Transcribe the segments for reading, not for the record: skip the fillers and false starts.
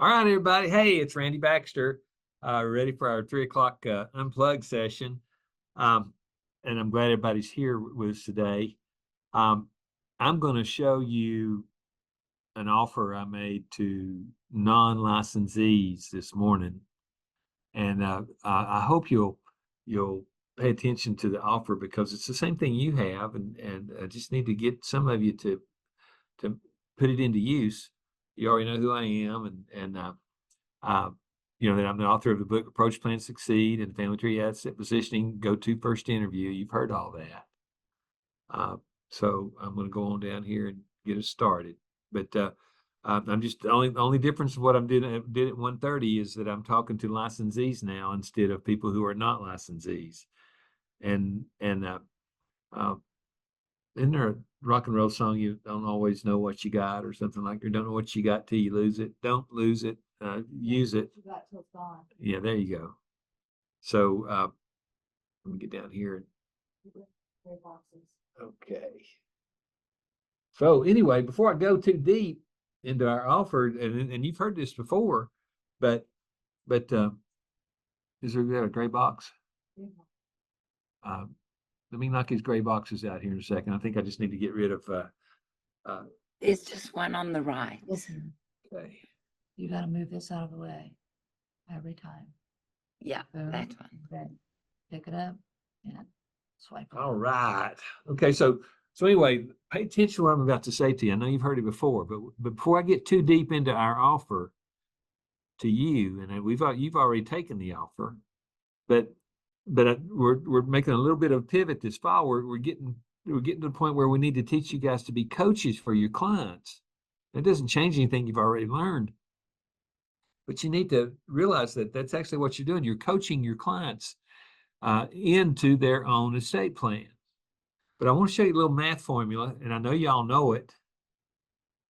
All right, everybody. Hey, it's Randy Baxter. Ready for our 3 o'clock unplugged session. Um, and I'm glad everybody's here with us today. Um, I'm going to show you an offer I made to non-licensees this morning, and I hope you'll pay attention to the offer because it's the same thing you have, and I just need to get some of you to put it into use. You already know who I am, and uh, that I'm the author of the book Approach, Plan, Succeed, and Family Tree Asset Positioning Go To First Interview. You've heard all that. Uh, so I'm going to go on down here and get us started. But I'm just the only difference of what I'm did at 1:30 is that I'm talking to licensees now instead of people who are not licensees. And uh, isn't there a rock and roll song, you don't always know what you got, or something like, you don't know what you got till you lose it. Don't lose it, use it. You got till it's gone. Yeah, there you go. So let me get down here. Three boxes. Okay. So anyway, before I go too deep into our offer, and you've heard this before, but is there a gray box? Yeah. Um, Let me knock these gray boxes out here in a second. I think I just need to get rid of It's just one on the right. Listen, okay. you gotta move this out of the way every time. Yeah, Boom, that one. then pick it up and swipe. All right. Okay, so anyway, pay attention to what I'm about to say to you. I know you've heard it before, but before I get too deep into our offer to you, and you've already taken the offer, but we're making a little bit of a pivot this fall. We're getting to the point where we need to teach you guys to be coaches for your clients. It doesn't change anything you've already learned, but you need to realize that that's actually what you're doing. You're coaching your clients into their own estate plan. But I want to show you a little math formula, and I know y'all know it.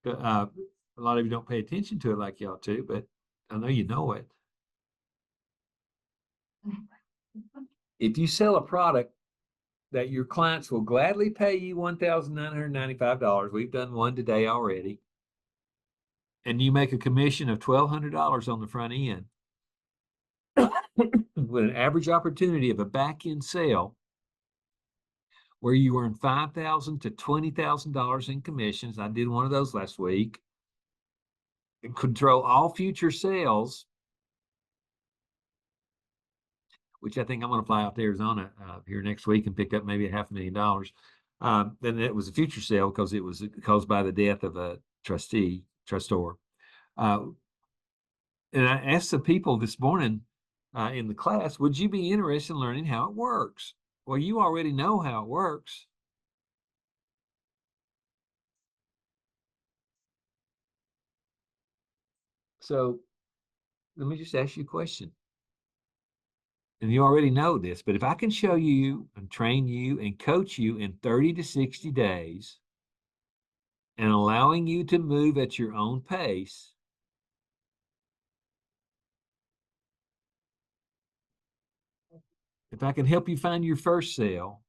A lot of you don't pay attention to it like y'all do, but I know you know it. If you sell a product that your clients will gladly pay you $1,995, we've done one today already, and you make a commission of $1,200 on the front end, with an average opportunity of a back end sale where you earn $5,000 to $20,000 in commissions. I did one of those last week. And control all future sales, which I think I'm going to fly out to Arizona here next week and pick up maybe $500,000. Then it was a future sale because it was caused by the death of a trustor. And I asked the people this morning in the class, would you be interested in learning how it works? Well, you already know how it works. So let me just ask you a question. And you already know this, but if I can show you and train you and coach you in 30 to 60 days and allowing you to move at your own pace, if I can help you find your first sale,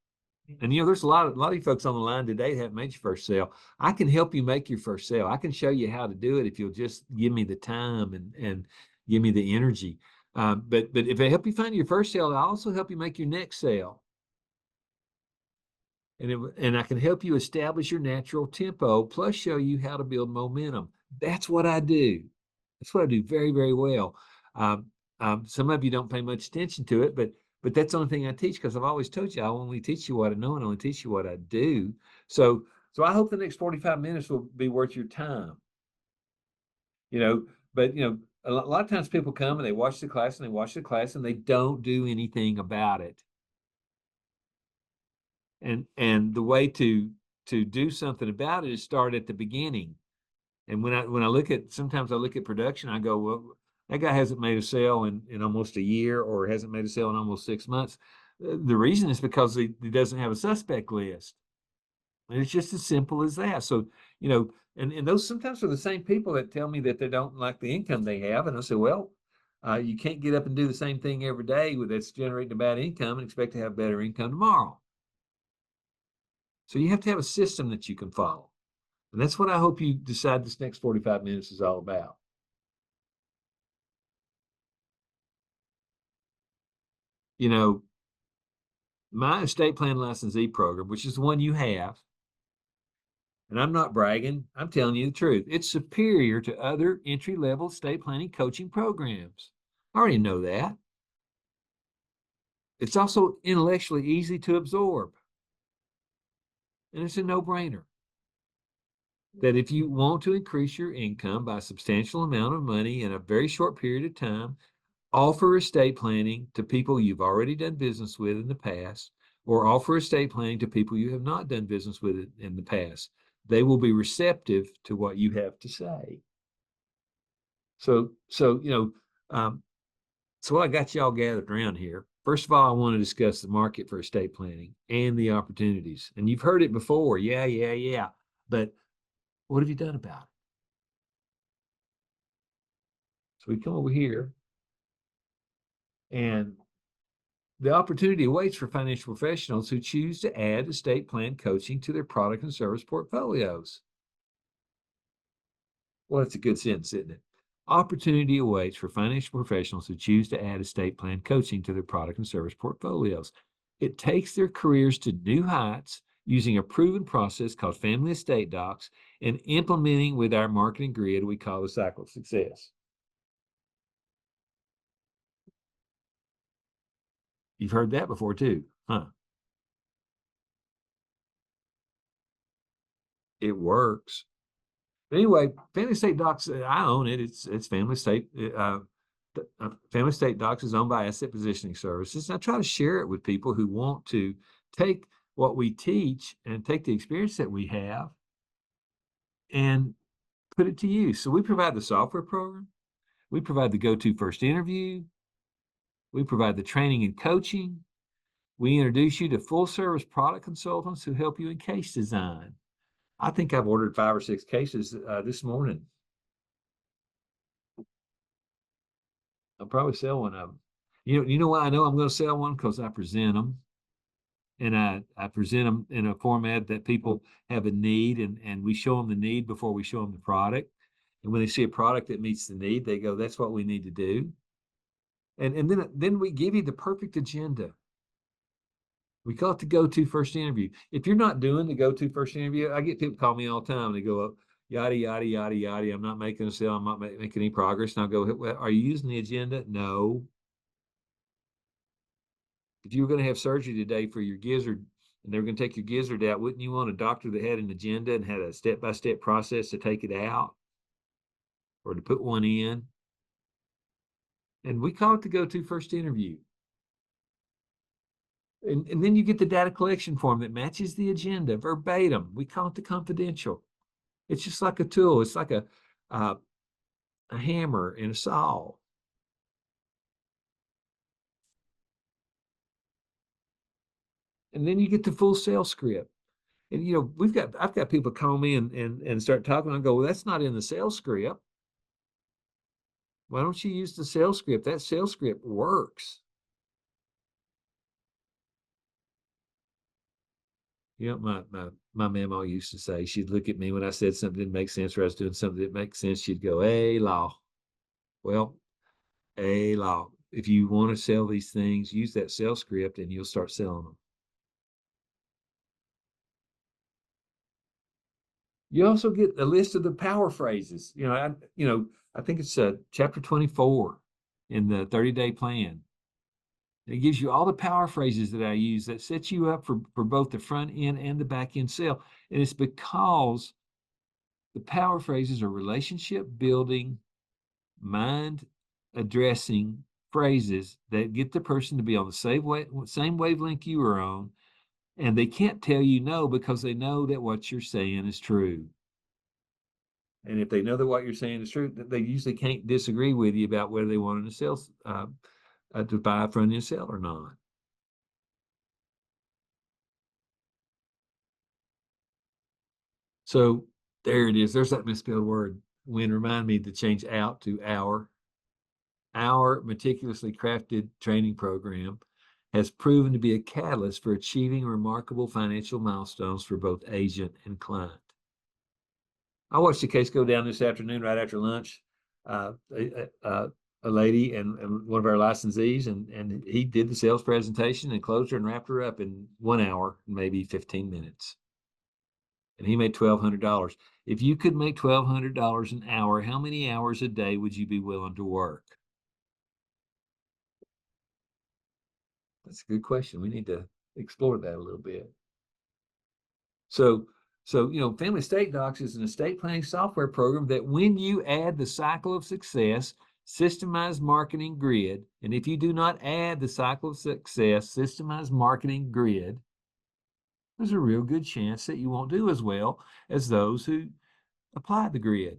and there's a lot of you folks on the line today that haven't made your first sale. I can help you make your first sale. I can show you how to do it if you'll just give me the time and give me the energy. But if I help you find your first sale, I also help you make your next sale. And I can help you establish your natural tempo, plus show you how to build momentum. That's what I do. That's what I do very, very well. Some of you don't pay much attention to it, but that's the only thing I teach, because I've always told you I only teach you what I know and I only teach you what I do. So I hope the next 45 minutes will be worth your time. But a lot of times people come and they watch the class and they don't do anything about it. And the way to do something about it is start at the beginning. And when I look at, sometimes I look at production, I go, well, that guy hasn't made a sale in almost a year, or hasn't made a sale in almost 6 months. The reason is because he doesn't have a suspect list. And it's just as simple as that. So, and those sometimes are the same people that tell me that they don't like the income they have. And I say, well, you can't get up and do the same thing every day that's generating a bad income and expect to have better income tomorrow. So you have to have a system that you can follow. And that's what I hope you decide this next 45 minutes is all about. you know, my estate plan licensee program, which is the one you have, and I'm not bragging, I'm telling you the truth. It's superior to other entry-level estate planning coaching programs. I already know that. It's also intellectually easy to absorb. And it's a no-brainer that if you want to increase your income by a substantial amount of money in a very short period of time, offer estate planning to people you've already done business with in the past, or offer estate planning to people you have not done business with in the past. They will be receptive to what you have to say. So what I got y'all gathered around here. First of all, I want to discuss the market for estate planning and the opportunities. And you've heard it before. Yeah. But what have you done about it? So we come over here, and the opportunity awaits for financial professionals who choose to add estate plan coaching to their product and service portfolios. Well, that's a good sentence, isn't it? Opportunity awaits for financial professionals who choose to add estate plan coaching to their product and service portfolios. It takes their careers to new heights using a proven process called Family Estate Docs and implementing with our marketing grid we call the cycle of success. You've heard that before too, huh? It works. Anyway, Family Estate Docs, I own it. It's Family Estate. Family Estate Docs is owned by Asset Positioning Services. I try to share it with people who want to take what we teach and take the experience that we have and put it to use. So we provide the software program. We provide the go-to first interview. We provide the training and coaching. We introduce you to full service product consultants who help you in case design. I think I've ordered 5 or 6 cases this morning. I'll probably sell one of them. You know why I know I'm going to sell one? Because I present them. And I present them in a format that people have a need, and we show them the need before we show them the product. And when they see a product that meets the need, they go, that's what we need to do. And then we give you the perfect agenda. We call it the go-to first interview. If you're not doing the go-to first interview, I get people call me all the time. They go, yada, yada, yada, yada. I'm not making a sale. I'm not making any progress. And I'll go, well, are you using the agenda? No. If you were going to have surgery today for your gizzard and they were going to take your gizzard out, wouldn't you want a doctor that had an agenda and had a step-by-step process to take it out or to put one in? And we call it the go-to first interview. And then you get the data collection form that matches the agenda verbatim. We call it the confidential. It's just like a tool. It's like a hammer and a saw. And then you get the full sales script. And I've got people call me and start talking. I go, well, that's not in the sales script. Why don't you use the sales script? That sales script works. My mama used to say, she'd look at me when I said something didn't make sense or I was doing something that makes sense. She'd go, hey, law. Well, hey, law. If you want to sell these things, use that sales script and you'll start selling them. You also get a list of the power phrases. I think it's chapter 24 in the 30-day plan. And it gives you all the power phrases that I use that sets you up for both the front end and the back end sale. And it's because the power phrases are relationship building, mind addressing phrases that get the person to be on the same wavelength you are on. And they can't tell you no because they know that what you're saying is true. And if they know that what you're saying is true, they usually can't disagree with you about whether they want to sell, to buy a front end sale or not. So there it is. There's that misspelled word. When remind me to change out to our. Our meticulously crafted training program has proven to be a catalyst for achieving remarkable financial milestones for both agent and client. I watched the case go down this afternoon right after lunch. a lady and one of our licensees, and he did the sales presentation and closed her and wrapped her up in 1 hour, maybe 15 minutes. And he made $1,200. If you could make $1,200 an hour, how many hours a day would you be willing to work? That's a good question. We need to explore that a little bit. So, Family Estate Docs is an estate planning software program that when you add the cycle of success, systemized marketing grid, and if you do not add the cycle of success, systemized marketing grid, there's a real good chance that you won't do as well as those who apply the grid.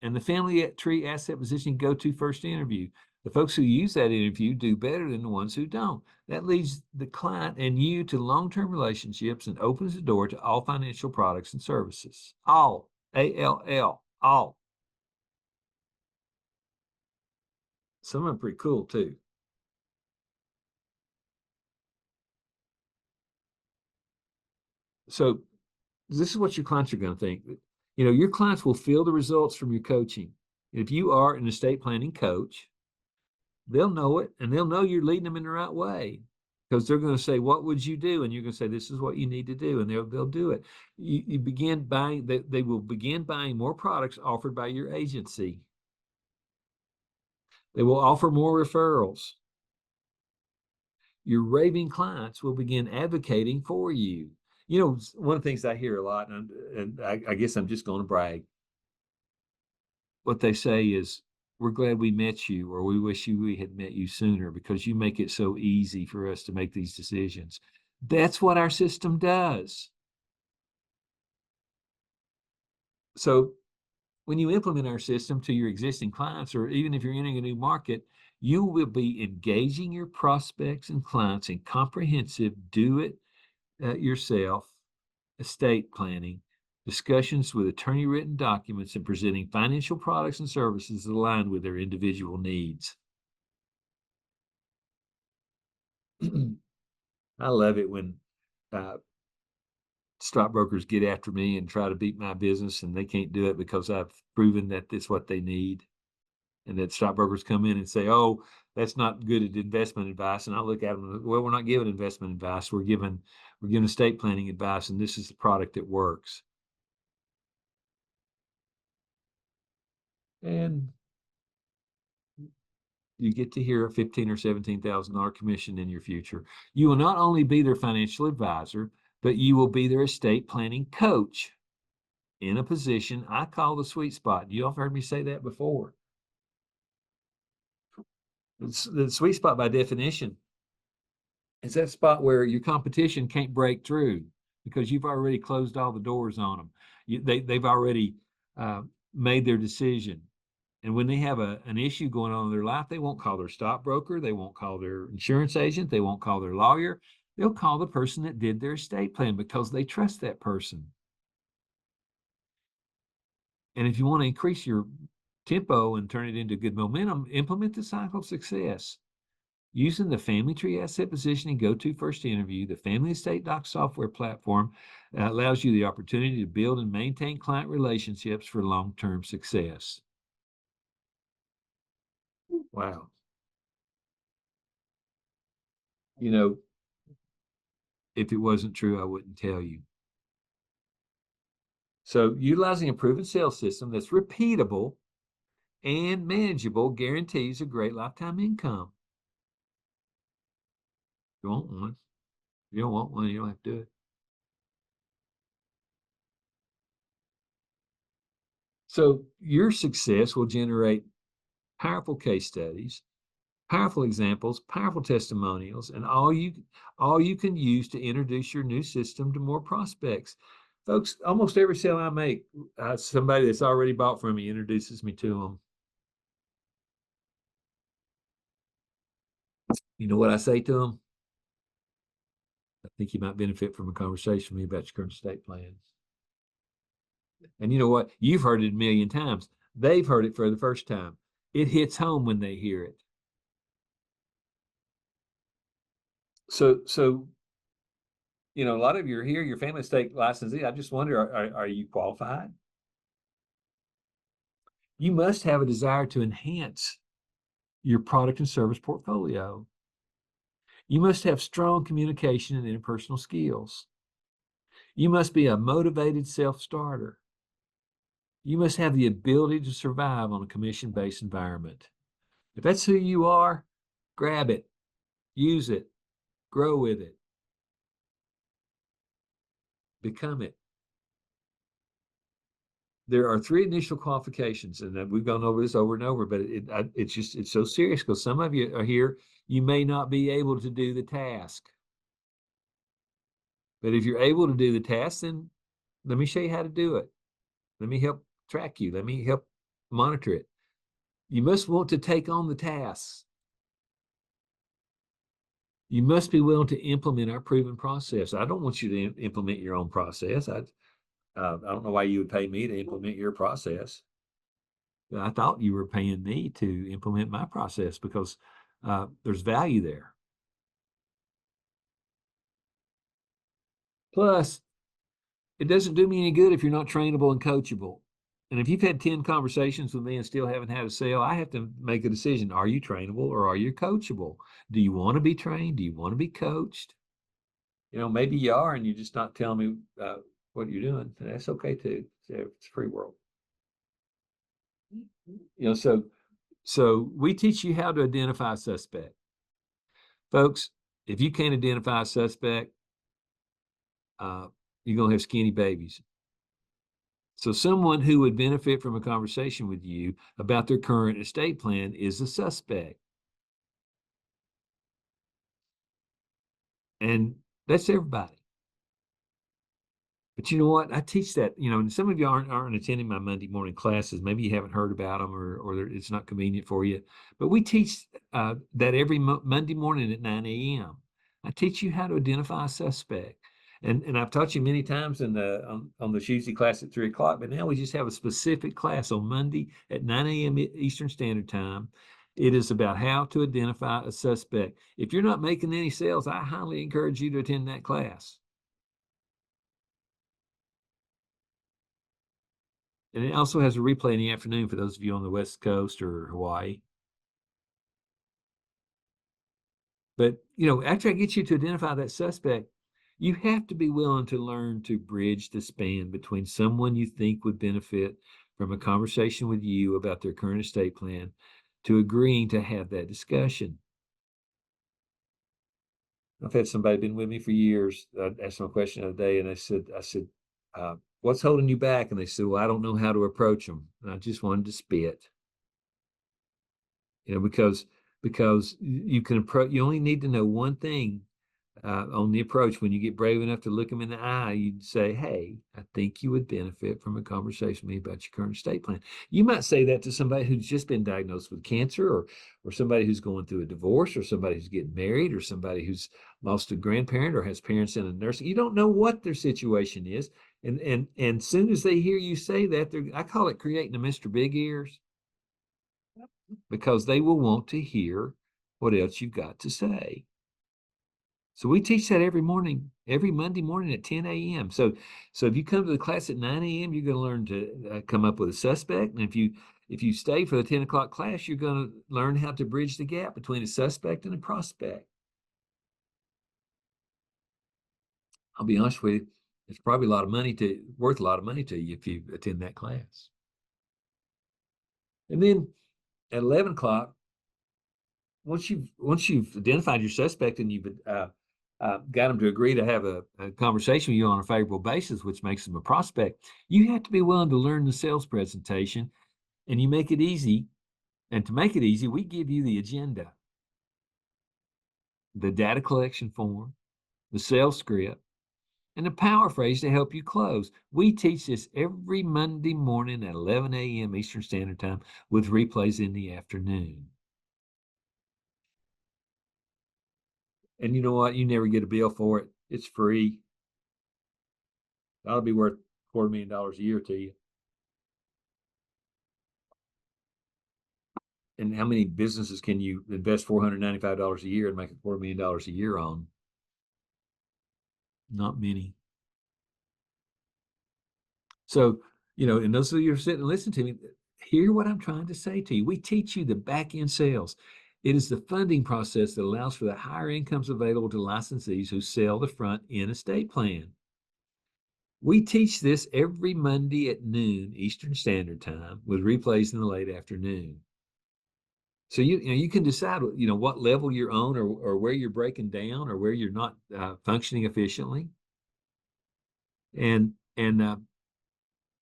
And the family tree asset positioning go-to first interview. The folks who use that interview do better than the ones who don't. That leads the client and you to long-term relationships and opens the door to all financial products and services. All, A-L-L, all. Some of them are pretty cool too. So this is what your clients are going to think. Your clients will feel the results from your coaching. If you are an estate planning coach, they'll know it, and they'll know you're leading them in the right way, because they're going to say, what would you do? And you're going to say, this is what you need to do. And they'll do it. You begin buying, they will begin buying more products offered by your agency. They will offer more referrals. Your raving clients will begin advocating for you. One of the things I hear a lot, and I guess I'm just going to brag. What they say is, we're glad we met you, or we wish we had met you sooner, because you make it so easy for us to make these decisions. That's what our system does. So when you implement our system to your existing clients, or even if you're entering a new market, you will be engaging your prospects and clients in comprehensive do-it-yourself estate planning, discussions with attorney-written documents, and presenting financial products and services aligned with their individual needs. I love it when stockbrokers get after me and try to beat my business, and they can't do it because I've proven that it's what they need. And that stockbrokers come in and say, oh, that's not good at investment advice. And I look at them and, well, we're not giving investment advice. We're giving estate planning advice, and this is the product that works. And you get to hear a $15,000 or $17,000 commission in your future. You will not only be their financial advisor, but you will be their estate planning coach in a position I call the sweet spot. You all have heard me say that before. The sweet spot, by definition, is that spot where your competition can't break through because you've already closed all the doors on them. They've already made their decision. And when they have an issue going on in their life, they won't call their stockbroker. They won't call their insurance agent. They won't call their lawyer. They'll call the person that did their estate plan because they trust that person. And if you want to increase your tempo and turn it into good momentum, implement the cycle of success. Using the Family Tree Asset Positioning Go-To First Interview, the Family Estate Docs software platform allows you the opportunity to build and maintain client relationships for long-term success. Wow. If it wasn't true, I wouldn't tell you. So utilizing a proven sales system that's repeatable and manageable guarantees a great lifetime income. You want one. If you don't want one, you don't have to do it. So your success will generate powerful case studies, powerful examples, powerful testimonials, and all you can use to introduce your new system to more prospects. Folks, almost every sale I make, somebody that's already bought from me introduces me to them. You know what I say to them? I think you might benefit from a conversation with me about your current estate plan. And you know what? You've heard it a million times. They've heard it for the first time. It hits home when they hear it. So a lot of you are here, your family estate licensee. I just wonder, are you qualified? You must have a desire to enhance your product and service portfolio. You must have strong communication and interpersonal skills. You must be a motivated self-starter. You must have the ability to survive on a commission-based environment. If that's who you are, grab it, use it, grow with it, become it. There are 3 initial qualifications, and we've gone over this over and over, but it's so serious because some of you are here, you may not be able to do the task. But if you're able to do the task, then let me show you how to do it. Let me help track you. Let me help monitor it. You must want to take on the tasks. You must be willing to implement our proven process. I don't want you to implement your own process. I don't know why you would pay me to implement your process. I thought you were paying me to implement my process because there's value there. Plus, it doesn't do me any good if you're not trainable and coachable. And if you've had 10 conversations with me and still haven't had a sale, I have to make a decision. Are you trainable or are you coachable? Do you want to be trained? Do you want to be coached? You know, maybe you are and you're just not telling me what you're doing. And that's okay too. It's a free world. You know, so we teach you how to identify a suspect. Folks, if you can't identify a suspect, you're going to have skinny babies. So someone who would benefit from a conversation with you about their current estate plan is a suspect. And that's everybody. But you know what? I teach that, you know, and some of you aren't attending my Monday morning classes. Maybe you haven't heard about them or it's not convenient for you. But we teach that every Monday morning at 9 a.m. I teach you how to identify a suspect. And I've taught you many times on the Tuesday class at 3 o'clock, but now we just have a specific class on Monday at 9 a.m. Eastern Standard Time. It is about how to identify a suspect. If you're not making any sales, I highly encourage you to attend that class. And it also has a replay in the afternoon for those of you on the West Coast or Hawaii. But, you know, after I get you to identify that suspect, you have to be willing to learn to bridge the span between someone you think would benefit from a conversation with you about their current estate plan to agreeing to have that discussion. I've had somebody been with me for years. I asked them a question the other day and I said, what's holding you back? And they said, well, I don't know how to approach them. And I just wanted to spit. You know, because you can approach, you only need to know one thing on the approach. When you get brave enough to look them in the eye, you'd say, hey, I think you would benefit from a conversation with me about your current estate plan. You might say that to somebody who's just been diagnosed with cancer or somebody who's going through a divorce or somebody who's getting married or somebody who's lost a grandparent or has parents in a nursing. You don't know what their situation is. And soon as they hear you say that, I call it creating a Mr. Big Ears, because they will want to hear what else you've got to say. So we teach that every morning, every Monday morning at 10 a.m. So if you come to the class at 9 a.m., you're going to learn to come up with a suspect. And if you stay for the 10 o'clock class, you're going to learn how to bridge the gap between a suspect and a prospect. I'll be honest with you, it's probably worth a lot of money to you if you attend that class. And then at 11 o'clock, once you've identified your suspect and you've got them to agree to have a conversation with you on a favorable basis, which makes them a prospect, you have to be willing to learn the sales presentation, and you make it easy. And to make it easy, we give you the agenda, the data collection form, the sales script, and the power phrase to help you close. We teach this every Monday morning at 11 a.m. Eastern Standard Time with replays in the afternoon. And you know what? You never get a bill for it. It's free. That'll be worth $250,000 a year to you. And how many businesses can you invest $495 a year and make $250,000 a year on? Not many. So, you know, and those of you who are sitting and listen to me, hear what I'm trying to say to you. We teach you the back end sales. It is the funding process that allows for the higher incomes available to licensees who sell the front end estate plan. We teach this every Monday at noon Eastern Standard Time with replays in the late afternoon. So you can decide what level you're on, or where you're breaking down, or where you're not functioning efficiently. And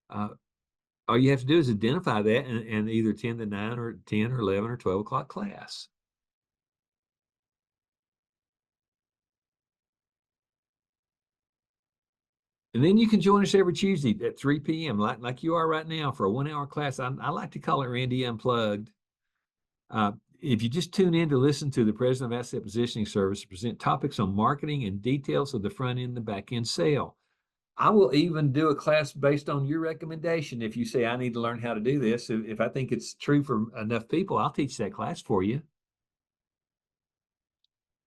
all you have to do is identify that and either attend the 9 or 10 or 11 or 12 o'clock class. And then you can join us every Tuesday at 3 p.m. like you are right now for a 1-hour class. I like to call it Randy Unplugged. If you just tune in to listen to the President of Asset Positioning Service present topics on marketing and details of the front end and the back end sale. I will even do a class based on your recommendation. If you say, I need to learn how to do this, if I think it's true for enough people, I'll teach that class for you.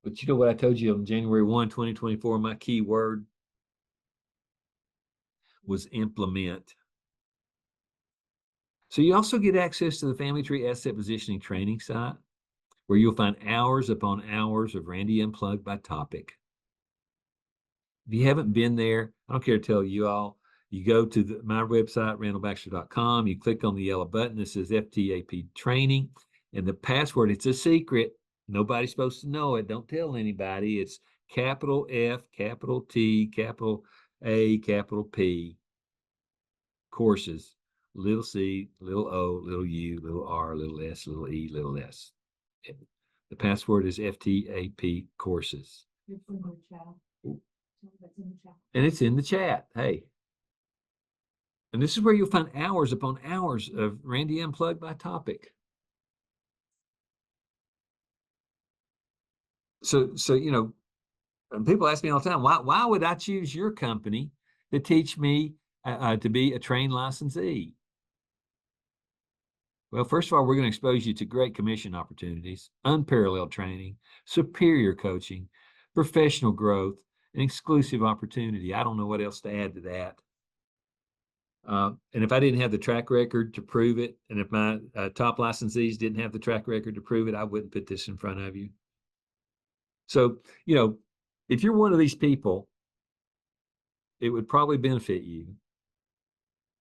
But you know what I told you on January 1, 2024, my key word was implement. So you also get access to the Family Tree Asset Positioning training site, where you'll find hours upon hours of Randy Unplugged by topic. If you haven't been there, I don't care to tell you all, you go to my website, randallbaxter.com, you click on the yellow button that says FTAP training, and the password, it's a secret. Nobody's supposed to know it. Don't tell anybody. It's capital F, capital T, capital A, capital P, courses, little c, little o, little u, little r, little s, little e, little s. The password is FTAP courses. It's in the chat. It's in the chat. And it's in the chat. Hey. And this is where you'll find hours upon hours of Randy Unplugged by topic. So and people ask me all the time, why would I choose your company to teach me to be a trained licensee? Well, first of all, we're going to expose you to great commission opportunities, unparalleled training, superior coaching, professional growth, and exclusive opportunity. I don't know what else to add to that. And if I didn't have the track record to prove it, and if my top licensees didn't have the track record to prove it, I wouldn't put this in front of you. So, if you're one of these people, it would probably benefit you.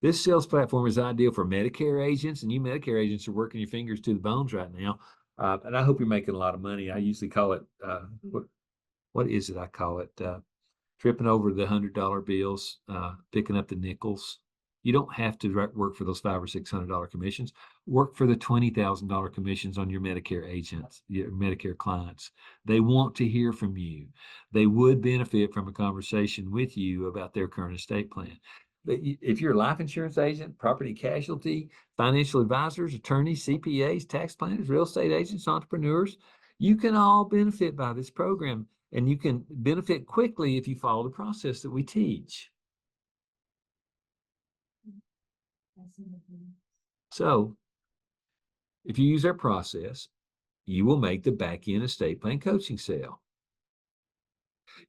This sales platform is ideal for Medicare agents, and you Medicare agents are working your fingers to the bones right now. And I hope you're making a lot of money. I usually call it, what is it? I call it tripping over the $100 bills, picking up the nickels. You don't have to work for those $500 or $600 commissions. Work for the $20,000 commissions on your Medicare agents, your Medicare clients. They want to hear from you. They would benefit from a conversation with you about their current estate plan. But if you're a life insurance agent, property casualty, financial advisors, attorneys, CPAs, tax planners, real estate agents, entrepreneurs, you can all benefit by this program, and you can benefit quickly if you follow the process that we teach. So if you use our process, you will make the back-end estate plan coaching sale.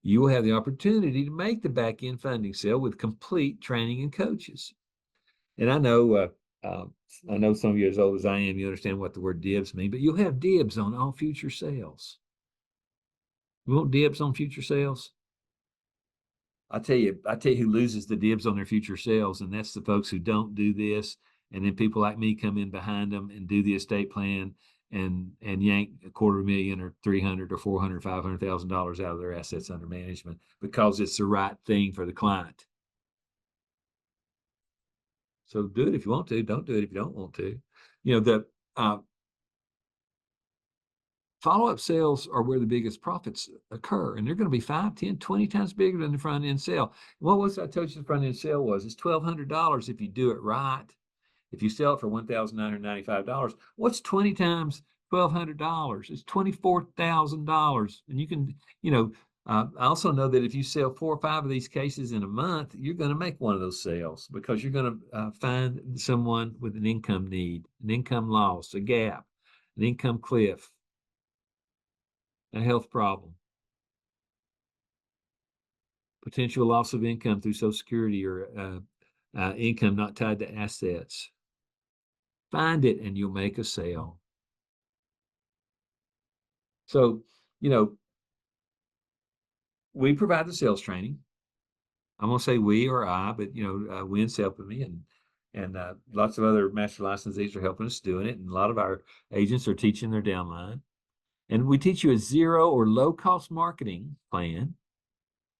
You will have the opportunity to make the back-end funding sale with complete training and coaches. And I know some of you, as old as I am, you understand what the word dibs mean, but you'll have dibs on all future sales. You want dibs on future sales? I tell you who loses the dibs on their future sales, and that's the folks who don't do this. And then people like me come in behind them and do the estate plan and yank $250,000 or $300,000 or $400,000, $500,000 out of their assets under management because it's the right thing for the client. So do it if you want to. Don't do it if you don't want to. The follow-up sales are where the biggest profits occur, and they're going to be 5, 10, 20 times bigger than the front-end sale. What was I told you the front-end sale was? It's $1,200 if you do it right. If you sell it for $1,995, what's 20 times $1,200? It's $24,000. And you can, I also know that if you sell 4 or 5 of these cases in a month, you're going to make one of those sales because you're going to find someone with an income need, an income loss, a gap, an income cliff, a health problem, potential loss of income through Social Security or income not tied to assets, find it and you'll make a sale. So, you know, we provide the sales training. I'm gonna say we or I, but Wynn's helping me, and lots of other master licensees are helping us doing it, and a lot of our agents are teaching their downline. And we teach you a zero or low cost marketing plan,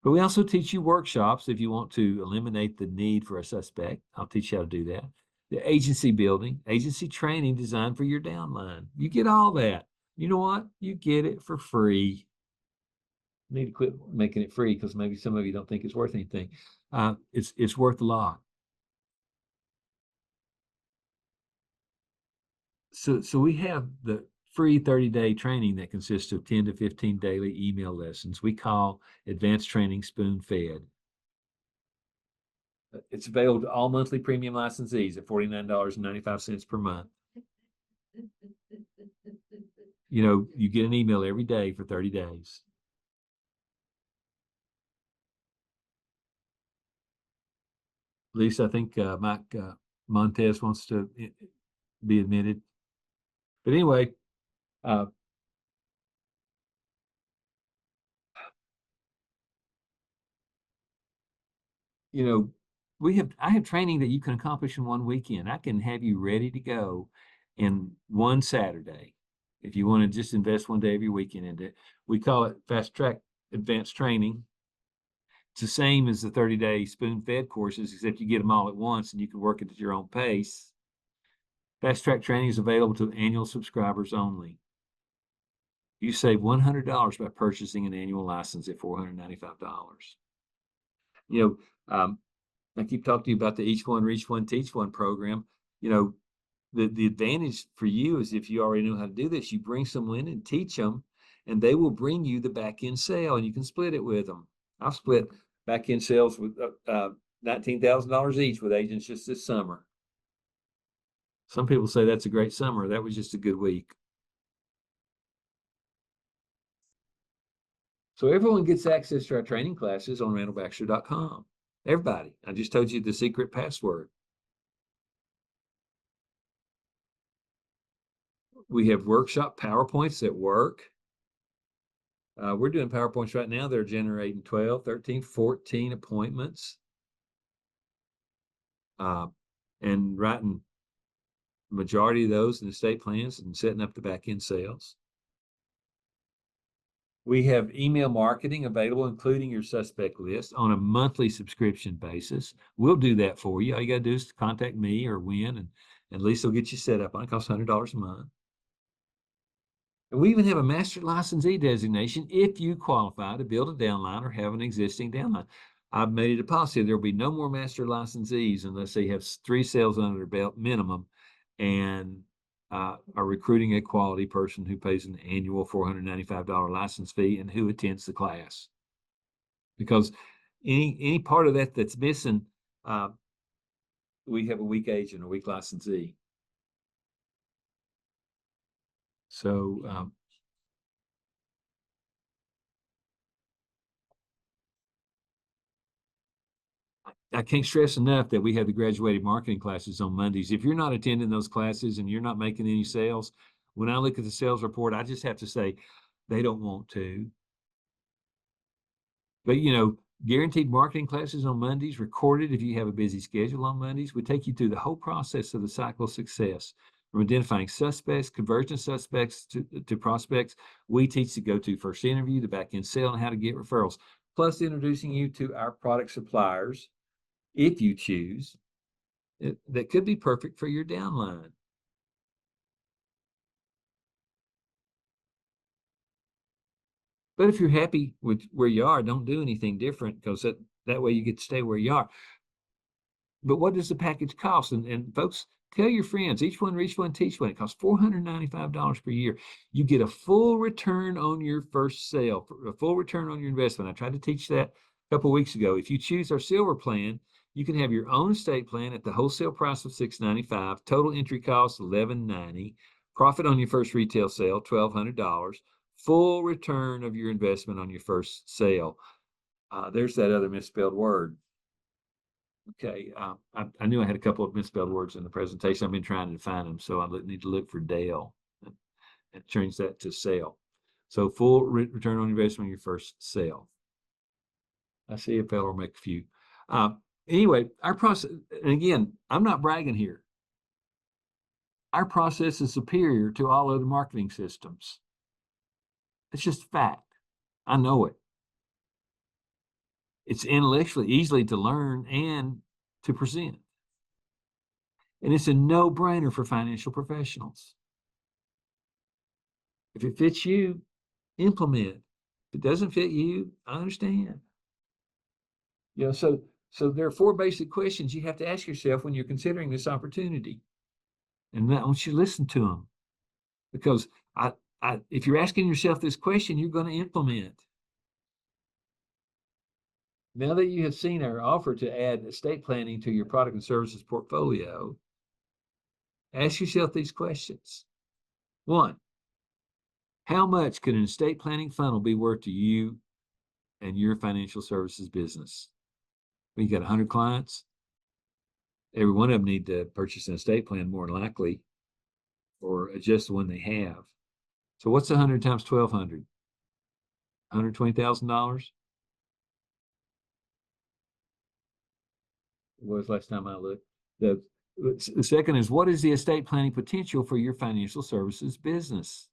but we also teach you workshops if you want to eliminate the need for a suspect. I'll teach you how to do that. The agency building, agency training designed for your downline. You get all that. You know what? You get it for free. Need to quit making it free because maybe some of you don't think it's worth anything. It's worth a lot. So we have the free 30-day training that consists of 10 to 15 daily email lessons. We call Advanced Training Spoon Fed. It's available to all monthly premium licensees at $49.95 per month. You get an email every day for 30 days. Lisa, I think Mike Montez wants to be admitted. But anyway, I have training that you can accomplish in one weekend. I can have you ready to go in one Saturday. If you want to just invest one day every weekend into it, we call it Fast Track Advanced Training. It's the same as the 30-day spoon fed courses, except you get them all at once and you can work it at your own pace. Fast Track Training is available to annual subscribers only. You save $100 by purchasing an annual license at $495. I keep talking to you about the Each One, Reach One, Teach One program. The advantage for you is if you already know how to do this, you bring someone in and teach them, and they will bring you the back end sale, and you can split it with them. I've split back end sales with $19,000 each with agents just this summer. Some people say that's a great summer. That was just a good week. So everyone gets access to our training classes on randallbaxter.com. Everybody. I just told you the secret password. We have workshop PowerPoints that work. We're doing PowerPoints right now. They're generating 12, 13, 14 appointments. And writing the majority of those in estate plans and setting up the back end sales. We have email marketing available, including your suspect list, on a monthly subscription basis. We'll do that for you. All you got to do is contact me or Wynn, and Lisa will get you set up on it. It costs $100 a month. And we even have a master licensee designation if you qualify to build a downline or have an existing downline. I've made it a policy there will be no more master licensees unless they have 3 sales under their belt minimum and are recruiting a quality person who pays an annual $495 license fee and who attends the class. Because any part of that that's missing, we have a weak agent, a weak licensee. So I can't stress enough that we have the graduated marketing classes on Mondays. If you're not attending those classes and you're not making any sales, when I look at the sales report, I just have to say they don't want to. But guaranteed marketing classes on Mondays, recorded if you have a busy schedule on Mondays, we take you through the whole process of the cycle of success. From identifying suspects, conversion suspects to prospects. We teach the go-to first interview, the back end sale, and how to get referrals, plus introducing you to our product suppliers, if you choose, that could be perfect for your downline. But if you're happy with where you are, don't do anything different, because that way you get to stay where you are. But what does the package cost? And folks, tell your friends, Each One, Reach One, Teach One. It costs $495 per year. You get a full return on your first sale, a full return on your investment. I tried to teach that a couple of weeks ago. If you choose our silver plan, you can have your own estate plan at the wholesale price of $695. Total entry cost $1,190. Profit on your first retail sale $1,200. Full return of your investment on your first sale. There's that other misspelled word. Okay, I knew I had a couple of misspelled words in the presentation. I've been trying to find them, so I need to look for Dale and change that to sale. So full return on investment on your first sale. I see a fellow make a few. Anyway, our process, and again, I'm not bragging here. Our process is superior to all other marketing systems. It's just fact. I know it. It's intellectually easily to learn and to present. And it's a no-brainer for financial professionals. If it fits you, implement. If it doesn't fit you, I understand. So there are 4 basic questions you have to ask yourself when you're considering this opportunity. And I want you to listen to them, because if you're asking yourself this question, you're going to implement. Now that you have seen our offer to add estate planning to your product and services portfolio, ask yourself these questions. 1, how much could an estate planning funnel be worth to you and your financial services business? Well, you got 100 clients. Every one of them need to purchase an estate plan more than likely, or adjust the one they have. So what's 100 times 1,200? $120,000? It was last time I looked. The second is, what is the estate planning potential for your financial services business?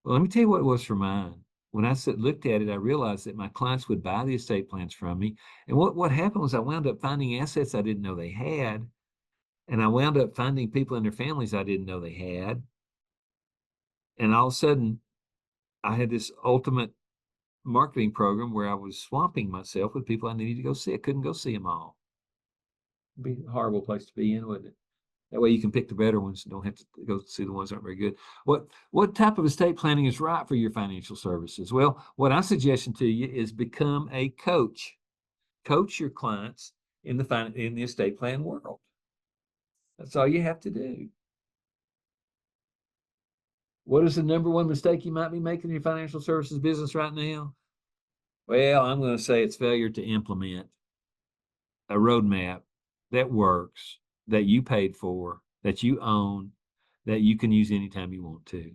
Well, let me tell you what it was for mine. When I looked at it, I realized that my clients would buy the estate plans from me. And what happened was I wound up finding assets I didn't know they had. And I wound up finding people in their families I didn't know they had. And all of a sudden, I had this ultimate marketing program where I was swamping myself with people I needed to go see. I couldn't go see them all. It'd be a horrible place to be in, wouldn't it? That way you can pick the better ones and don't have to go see the ones that aren't very good. What type of estate planning is right for your financial services? Well, what I'm suggesting to you is become a coach. Coach your clients in the estate plan world. That's all you have to do. What is the number one mistake you might be making in your financial services business right now? Well, I'm going to say it's failure to implement a roadmap that works, that you paid for, that you own, that you can use anytime you want to.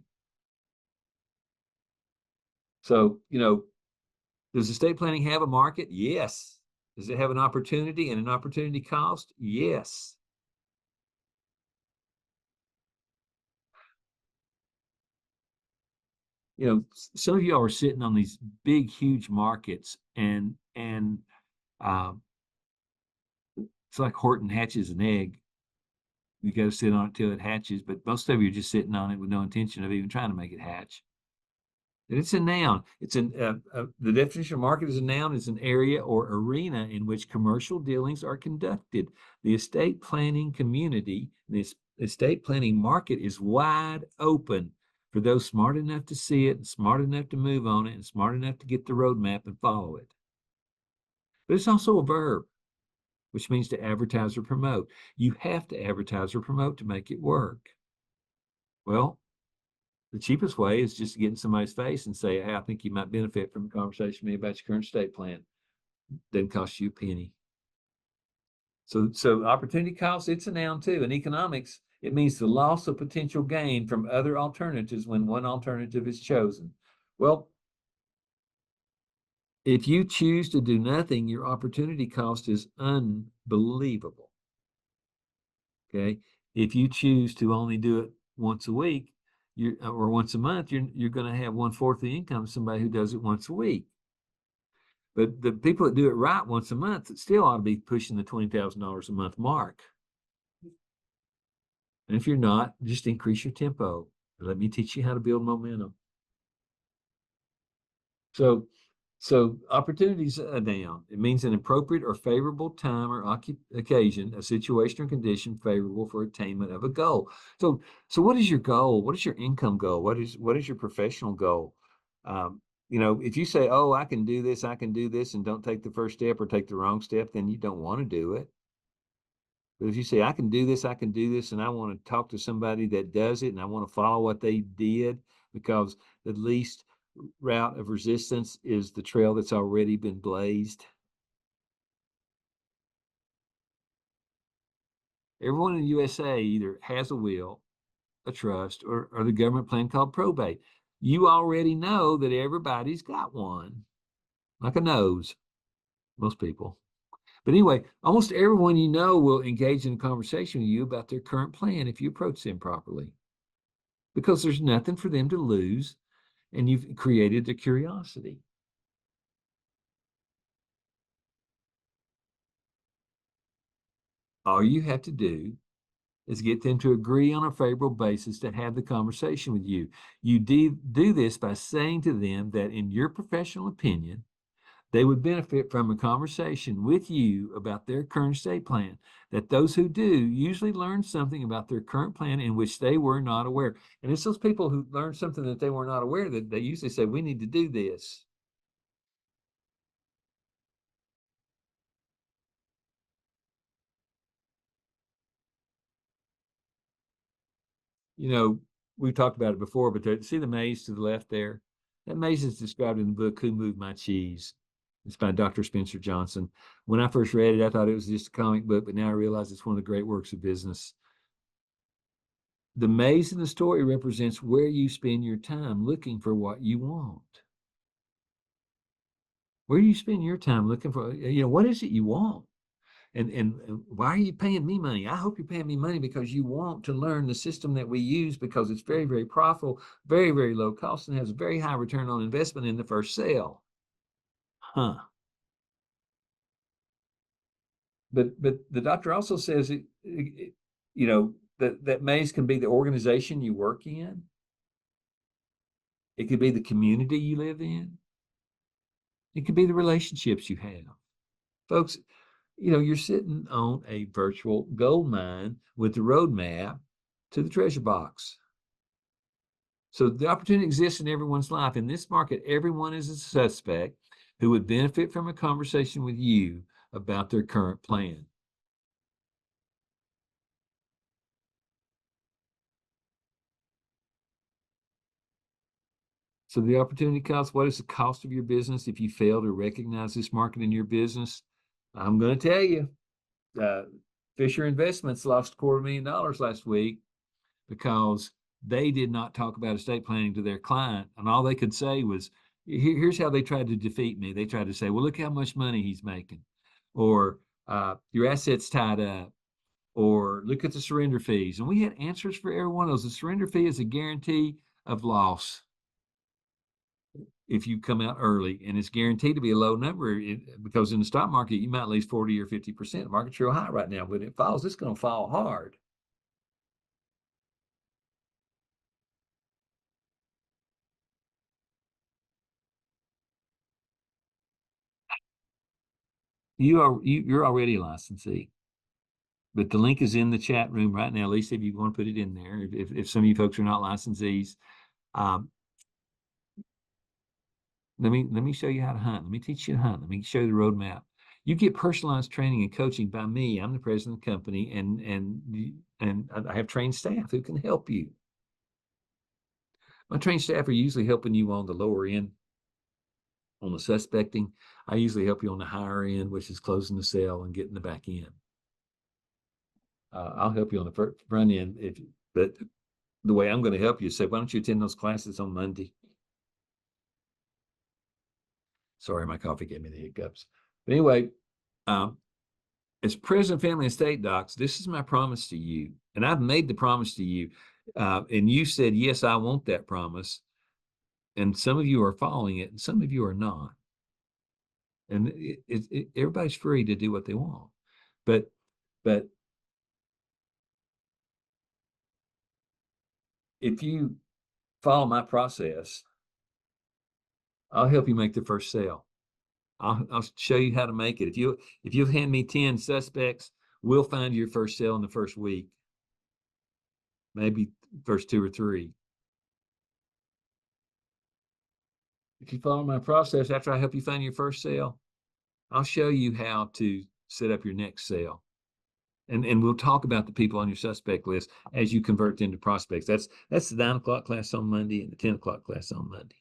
So, does estate planning have a market? Yes. Does it have an opportunity and an opportunity cost? Yes. Some of you are sitting on these big, huge markets, and it's like Horton hatches an egg. You got to sit on it till it hatches, but most of you are just sitting on it with no intention of even trying to make it hatch. And it's a noun. The definition of market as a noun is an area or arena in which commercial dealings are conducted. The estate planning community, this estate planning market is wide open for those smart enough to see it and smart enough to move on it and smart enough to get the roadmap and follow it. But it's also a verb, which means to advertise or promote. You have to advertise or promote to make it work. Well, the cheapest way is just to get in somebody's face and say, hey, I think you might benefit from a conversation with me about your current estate plan. Doesn't cost you a penny. So opportunity cost, it's a noun too. In economics, it means the loss of potential gain from other alternatives when one alternative is chosen. Well, if you choose to do nothing, your opportunity cost is unbelievable. Okay. If you choose to only do it once a week, or once a month, you're going to have 1/4 of the income of somebody who does it once a week. But the people that do it right once a month, it still ought to be pushing the $20,000 a month mark. And if you're not, just increase your tempo. Let me teach you how to build momentum. So opportunities a noun. It means an appropriate or favorable time or occasion, a situation or condition favorable for attainment of a goal. So what is your goal? What is your income goal? What is your professional goal? If you say, oh, I can do this, and don't take the first step or take the wrong step, then you don't want to do it. But if you say, I can do this, and I want to talk to somebody that does it, and I want to follow what they did, because the least route of resistance is the trail that's already been blazed. Everyone in the USA either has a will, a trust, or the government plan called probate. You already know that everybody's got one, like a nose, most people. But anyway, almost everyone you know will engage in a conversation with you about their current plan if you approach them properly, because there's nothing for them to lose, and you've created the curiosity. All you have to do is get them to agree on a favorable basis to have the conversation with you. You do this by saying to them that, in your professional opinion, they would benefit from a conversation with you about their current estate plan, that those who do usually learn something about their current plan in which they were not aware. And it's those people who learn something that they were not aware that they usually say, we need to do this. You know, we've talked about it before, but see the maze to the left there? That maze is described in the book, Who Moved My Cheese? It's by Dr. Spencer Johnson. When I first read it, I thought it was just a comic book, but now I realize it's one of the great works of business. The maze in the story represents where you spend your time looking for what you want. Where do you spend your time looking for, what is it you want? And why are you paying me money? I hope you're paying me money because you want to learn the system that we use, because it's very, very profitable, very, very low cost, and has a very high return on investment in the first sale. Huh. But the doctor also says that maze can be the organization you work in. It could be the community you live in. It could be the relationships you have. Folks, you're sitting on a virtual gold mine with the roadmap to the treasure box. So the opportunity exists in everyone's life. In this market, everyone is a suspect who would benefit from a conversation with you about their current plan. So the opportunity cost, what is the cost of your business if you fail to recognize this market in your business? I'm going to tell you, Fisher Investments lost $250,000 last week because they did not talk about estate planning to their client. And all they could say was, here's how they tried to defeat me. They tried to say, well, look how much money he's making, or your assets tied up, or look at the surrender fees. And we had answers for every one of those. The surrender fee is a guarantee of loss if you come out early, and it's guaranteed to be a low number because in the stock market, you might lose 40 or 50%. The market's real high right now. When it falls, it's going to fall hard. You're already a licensee, but the link is in the chat room right now. Lisa, if you want to put it in there, if some of you folks are not licensees, let me show you how to hunt. Let me teach you to hunt. Let me show you the roadmap. You get personalized training and coaching by me. I'm the president of the company, and I have trained staff who can help you. My trained staff are usually helping you on the lower end, on the suspecting. I usually help you on the higher end, which is closing the sale and getting the back end. I'll help you on the front end, but the way I'm going to help you is say, why don't you attend those classes on Monday? Sorry, my coffee gave me the hiccups. But anyway, as president of Family Estate Docs, this is my promise to you. And I've made the promise to you. And you said, yes, I want that promise. And some of you are following it, and some of you are not. And everybody's free to do what they want. But if you follow my process, I'll help you make the first sale. I'll show you how to make it. If you hand me 10 suspects, we'll find your first sale in the first week, maybe first 2 or 3. If you follow my process, after I help you find your first sale, I'll show you how to set up your next sale. And we'll talk about the people on your suspect list as you convert them to prospects. That's the 9 o'clock class on Monday and the 10 o'clock class on Monday.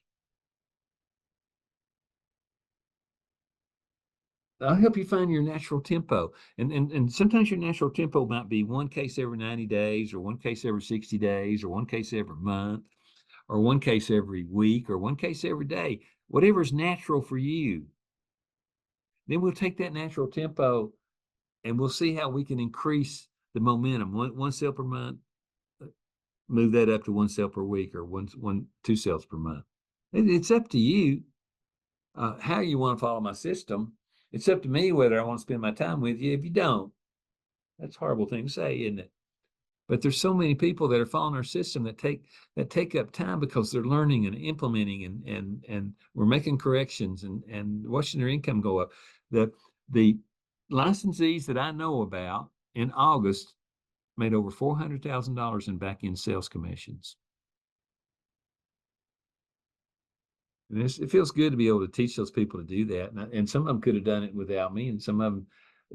I'll help you find your natural tempo. And sometimes your natural tempo might be one case every 90 days, or one case every 60 days, or one case every month, or one case every week, or one case every day, whatever is natural for you. Then we'll take that natural tempo and we'll see how we can increase the momentum. One sale per month, move that up to one sale per week, or two sales per month. It's up to you how you want to follow my system. It's up to me whether I want to spend my time with you. If you don't, that's a horrible thing to say, isn't it? But there's so many people that are following our system that take up time because they're learning and implementing and we're making corrections and watching their income go up. The licensees that I know about in August made over $400,000 in back-end sales commissions. And it feels good to be able to teach those people to do that. And some of them could have done it without me, and some of them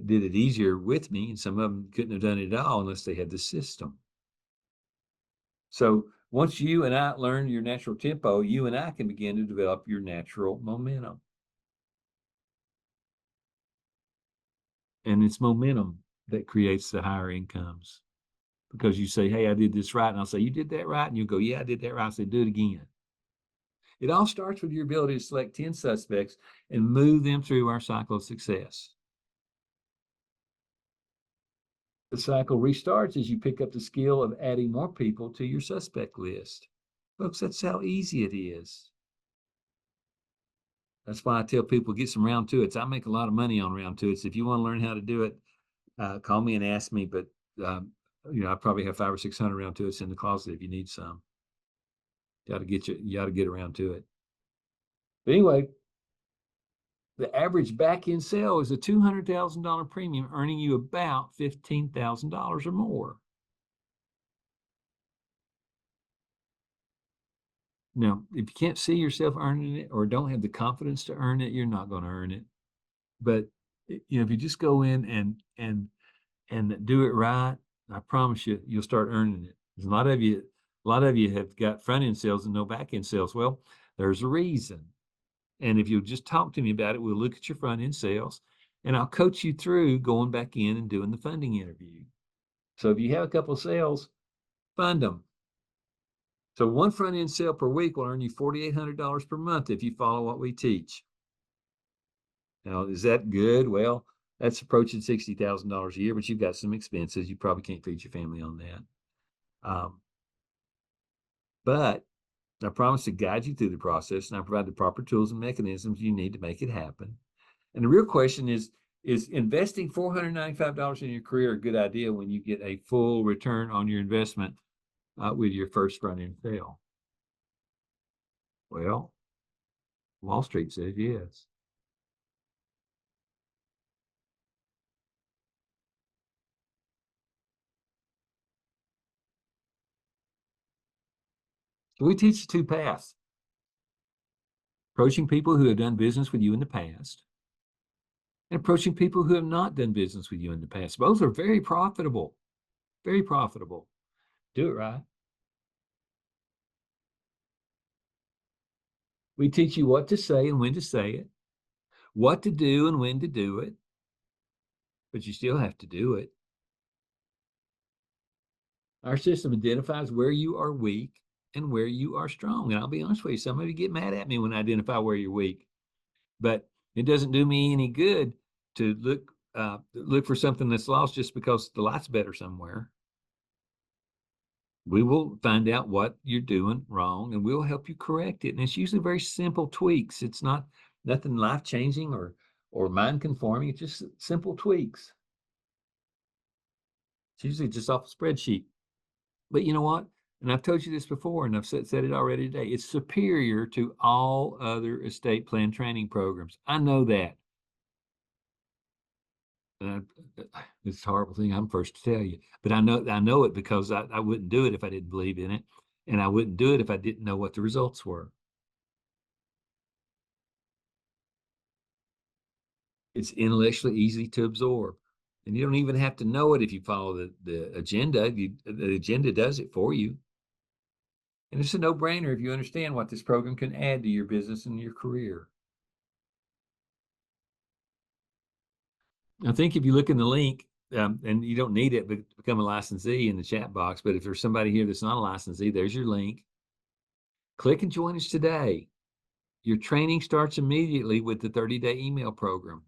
did it easier with me, and some of them couldn't have done it at all unless they had the system. So once you and I learn your natural tempo, you and I can begin to develop your natural momentum. And it's momentum that creates the higher incomes. Because you say, hey, I did this right. And I'll say, you did that right? And you'll go, yeah, I did that right. I say, do it again. It all starts with your ability to select 10 suspects and move them through our cycle of success. The cycle restarts as you pick up the skill of adding more people to your suspect list. Folks, that's how easy it is. That's why I tell people get some round two-its. I make a lot of money on round two-its. If you want to learn how to do it, call me and ask me. But I probably have 500 or 600 round two-its in the closet if you need some. You got to get around to it. But anyway, the average back-end sale is a $200,000 premium, earning you about $15,000 or more. Now, if you can't see yourself earning it or don't have the confidence to earn it, you're not going to earn it. But if you just go in and do it right, I promise you, you'll start earning it. A lot of you have got front-end sales and no back-end sales. Well, there's a reason. And if you'll just talk to me about it, we'll look at your front-end sales and I'll coach you through going back in and doing the funding interview. So if you have a couple of sales, fund them. So one front-end sale per week will earn you $4,800 per month if you follow what we teach. Now, is that good? Well, that's approaching $60,000 a year, but you've got some expenses. You probably can't feed your family on that. But I promise to guide you through the process, and I provide the proper tools and mechanisms you need to make it happen. And the real question is investing $495 in your career a good idea when you get a full return on your investment with your first front-end sale? Well, Wall Street says yes. So we teach two paths: approaching people who have done business with you in the past, and approaching people who have not done business with you in the past. Both are very profitable, very profitable. Do it right. We teach you what to say and when to say it, what to do and when to do it, but you still have to do it. Our system identifies where you are weak and where you are strong. And I'll be honest with you, some of you get mad at me when I identify where you're weak, but it doesn't do me any good to look for something that's lost just because the light's better somewhere. We will find out what you're doing wrong and we'll help you correct it. And it's usually very simple tweaks. It's not nothing life-changing or mind-conforming. It's just simple tweaks. It's usually just off a spreadsheet. But you know what? And I've told you this before, and I've said it already today. It's superior to all other estate plan training programs. I know that. It's a horrible thing I'm first to tell you, but I know it because I wouldn't do it if I didn't believe in it, and I wouldn't do it if I didn't know what the results were. It's intellectually easy to absorb, and you don't even have to know it if you follow the agenda. The agenda does it for you. And it's a no-brainer if you understand what this program can add to your business and your career. I think if you look in the link, and you don't need it to become a licensee in the chat box, but if there's somebody here that's not a licensee, there's your link. Click and join us today. Your training starts immediately with the 30-day email program.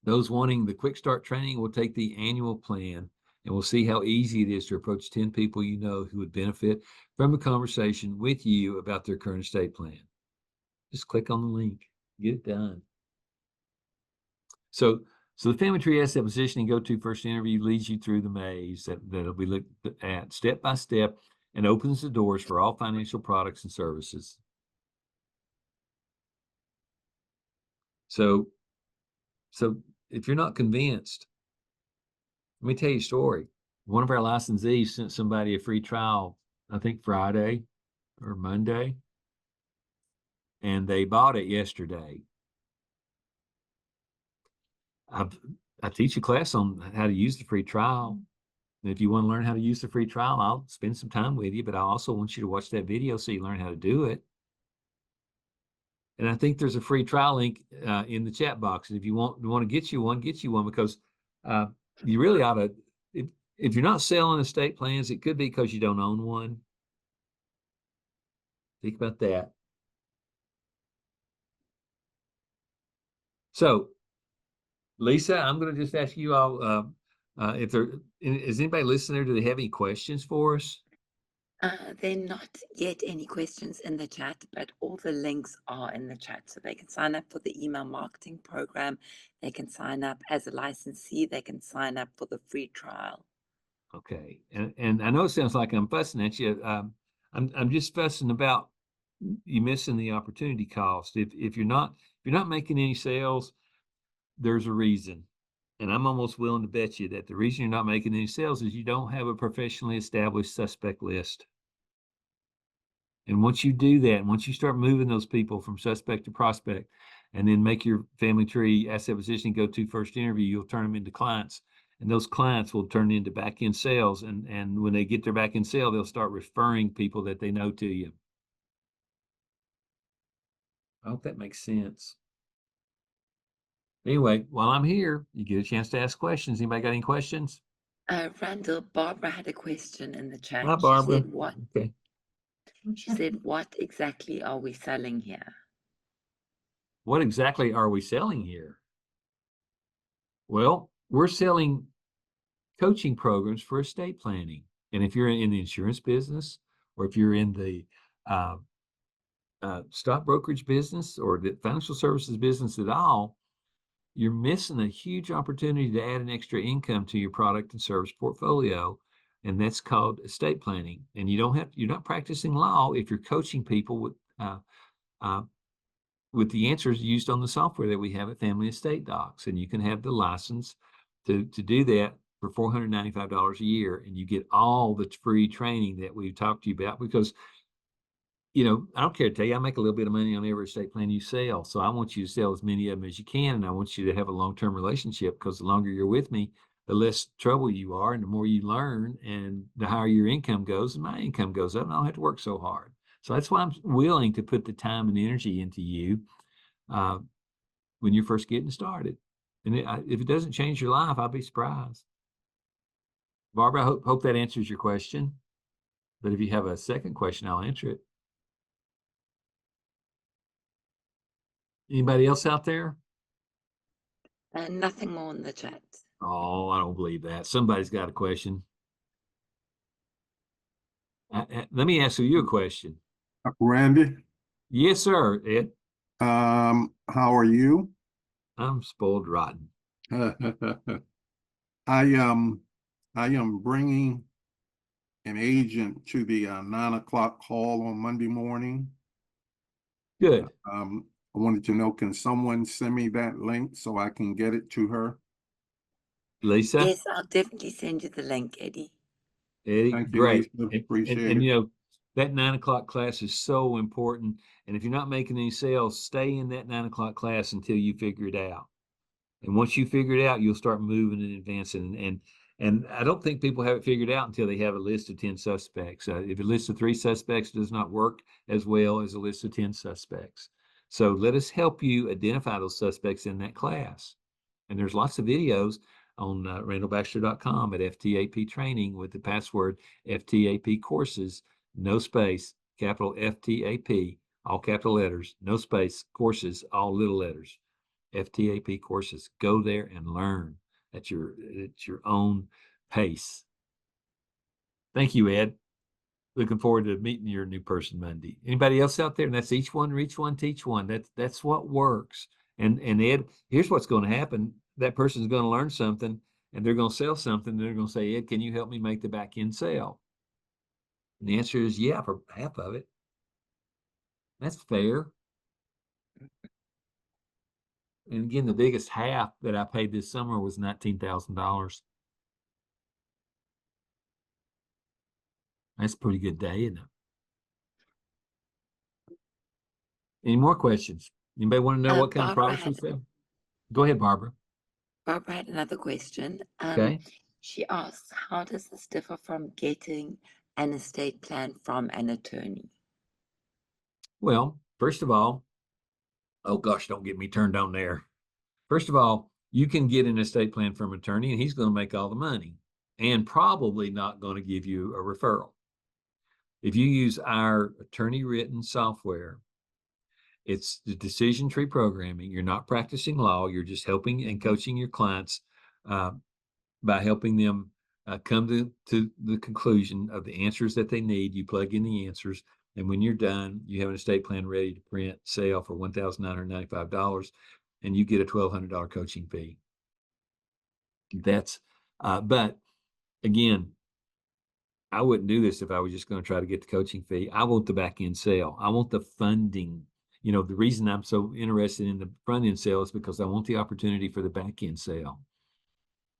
Those wanting the quick start training will take the annual plan, and we'll see how easy it is to approach 10 people you know who would benefit from a conversation with you about their current estate plan. Just click on the link, get it done. So the Family Tree Asset Positioning Go-To First Interview leads you through the maze that'll be looked at step by step and opens the doors for all financial products and services. So if you're not convinced, let me tell you a story. One of our licensees sent somebody a free trial, I think Friday or Monday, and they bought it yesterday. I teach a class on how to use the free trial. And if you want to learn how to use the free trial, I'll spend some time with you, but I also want you to watch that video so you learn how to do it. And I think there's a free trial link in the chat box. And if you want to get you one, because you really ought to, if you're not selling estate plans, it could be because you don't own one. Think about that. So, Lisa, I'm going to just ask you all, if there is anybody listening there, do they have any questions for us? There are not yet any questions in the chat, but all the links are in the chat. So they can sign up for the email marketing program. They can sign up as a licensee. They can sign up for the free trial. Okay. And I know it sounds like I'm fussing at you. I'm just fussing about you missing the opportunity cost. If you're not making any sales, there's a reason. And I'm almost willing to bet you that the reason you're not making any sales is you don't have a professionally established suspect list. And once you do that, once you start moving those people from suspect to prospect, and then make your Family Tree Asset Positioning Go-To First Interview, you'll turn them into clients. And those clients will turn into back-end sales. And when they get their back-end sale, they'll start referring people that they know to you. I hope that makes sense. Anyway, while I'm here, you get a chance to ask questions. Anybody got any questions? Randall, Barbara had a question in the chat. Hi, Barbara. She said, what? Okay. She said, what exactly are we selling here? What exactly are we selling here? Well, we're selling coaching programs for estate planning. And if you're in the insurance business, or if you're in the stock brokerage business or the financial services business at all, you're missing a huge opportunity to add an extra income to your product and service portfolio. And that's called estate planning. And you're not practicing law if you're coaching people with the answers used on the software that we have at Family Estate Docs. And you can have the license to do that for $495 a year. And you get all the free training that we've talked to you about, because I don't care to tell you, I make a little bit of money on every estate plan you sell. So I want you to sell as many of them as you can. And I want you to have a long-term relationship, because the longer you're with me, the less trouble you are and the more you learn, and the higher your income goes, and my income goes up, and I don't have to work so hard. So that's why I'm willing to put the time and energy into you when you're first getting started. And if it doesn't change your life, I'll be surprised. Barbara, I hope that answers your question. But if you have a second question, I'll answer it. Anybody else out there? Nothing more in the chat. Oh, I don't believe that. Somebody's got a question. Let me ask you a question. Randy, Yes, sir, Ed. how are you? I'm spoiled rotten. I am bringing an agent to the 9 o'clock call on Monday morning. Good. I wanted to know, can someone send me that link so I can get it to her? Lisa? Yes, I'll definitely send you the link, Eddie. Eddie, Thank you, great. Lisa. Appreciate And it. that 9 o'clock class is so important. And if you're not making any sales, stay in that 9 o'clock class until you figure it out. And once you figure it out, you'll start moving and advancing. And And I don't think people have it figured out until they have a list of 10 suspects. If a list of 3 suspects does not work as well as a list of 10 suspects. So let us help you identify those suspects in that class. And there's lots of videos on randallbaxter.com at FTAP training with the password FTAP courses, no space, capital FTAP, all capital letters, no space, courses, all little letters. FTAP courses. Go there and learn at your own pace. Thank you, Ed. Looking forward to meeting your new person Monday. Anybody else out there? And that's each one, reach one, teach one. That's what works. And Ed, here's what's going to happen. That person's going to learn something and they're going to sell something. They're going to say, Ed, can you help me make the back end sale? And the answer is yeah, for half of it. That's fair. And again, the biggest half that I paid this summer was $19,000. That's a pretty good day, isn't it? Any more questions? Anybody want to know what kind of Barbara products we had- sell? Go ahead, Barbara. Barbara had another question. Okay. She asks, how does this differ from getting an estate plan from an attorney? Well, first of all, oh gosh, don't get me turned on there. First of all, you can get an estate plan from an attorney and he's going to make all the money and probably not going to give you a referral. If you use our attorney written software, it's the decision tree programming. You're not practicing law. You're just helping and coaching your clients by helping them come to the conclusion of the answers that they need. You plug in the answers. And when you're done, you have an estate plan ready to print, sale for $1,995, and you get a $1,200 coaching fee. That's, but again, I wouldn't do this if I was just going to try to get the coaching fee. I want the back end sale. I want the funding. You know, the reason I'm so interested in the front end sale is because I want the opportunity for the back end sale.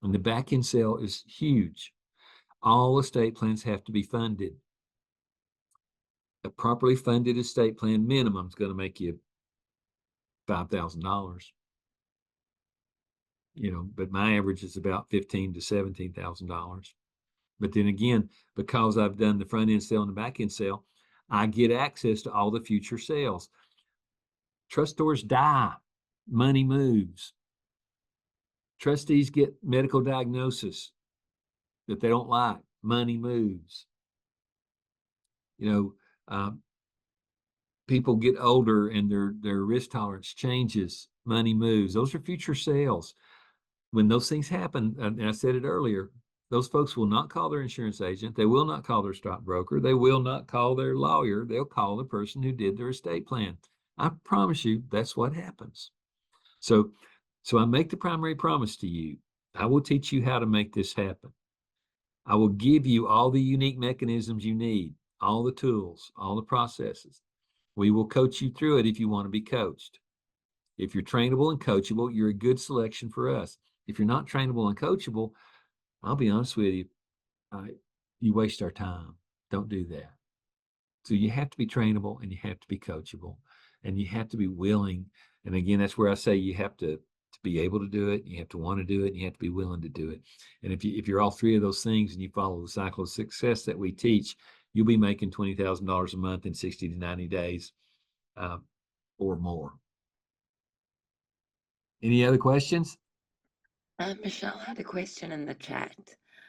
And the back end sale is huge. All estate plans have to be funded. A properly funded estate plan minimum is going to make you $5,000. You know, but my average is about $15,000 to $17,000. But then again, because I've done the front end sale and the back end sale, I get access to all the future sales. Trustors die, money moves. Trustees get medical diagnosis that they don't like, money moves. You know, people get older and their risk tolerance changes, money moves. Those are future sales. When those things happen, and I said it earlier, those folks will not call their insurance agent. They will not call their stockbroker. They will not call their lawyer. They'll call the person who did their estate plan. I promise you, that's what happens. So I make the primary promise to you. I will teach you how to make this happen. I will give you all the unique mechanisms you need, all the tools, all the processes. We will coach you through it if you want to be coached. If you're trainable and coachable, you're a good selection for us. If you're not trainable and coachable, I'll be honest with you, you waste our time. Don't do that. So you have to be trainable and you have to be coachable and you have to be willing. And again, that's where I say you have to be able to do it. You have to want to do it. And you have to be willing to do it. And if you're all three of those things and you follow the cycle of success that we teach, you'll be making $20,000 a month in 60 to 90 days or more. Any other questions? Michelle had a question in the chat.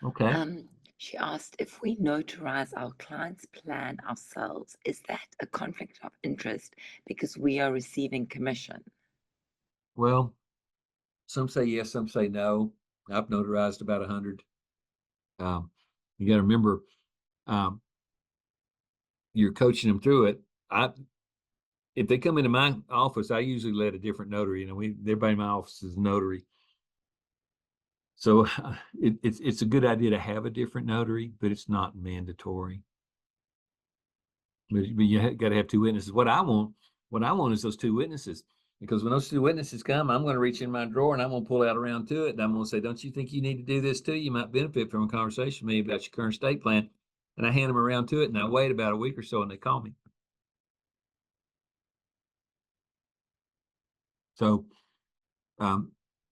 Okay. She asked, if we notarize our client's plan ourselves, is that a conflict of interest because we are receiving commission? Well, some say yes, some say no. I've notarized about 100. You got to remember, you're coaching them through it. If they come into my office, I usually let a different notary. You know, everybody in my office is a notary. So it's a good idea to have a different notary, but it's not mandatory. But you got to have two witnesses. What I want is those two witnesses, because when those two witnesses come, I'm going to reach in my drawer and I'm going to pull out around to it, and I'm going to say, "Don't you think you need to do this too? You might benefit from a conversation with me about your current estate plan." And I hand them around to it, and I wait about a week or so, and they call me. So,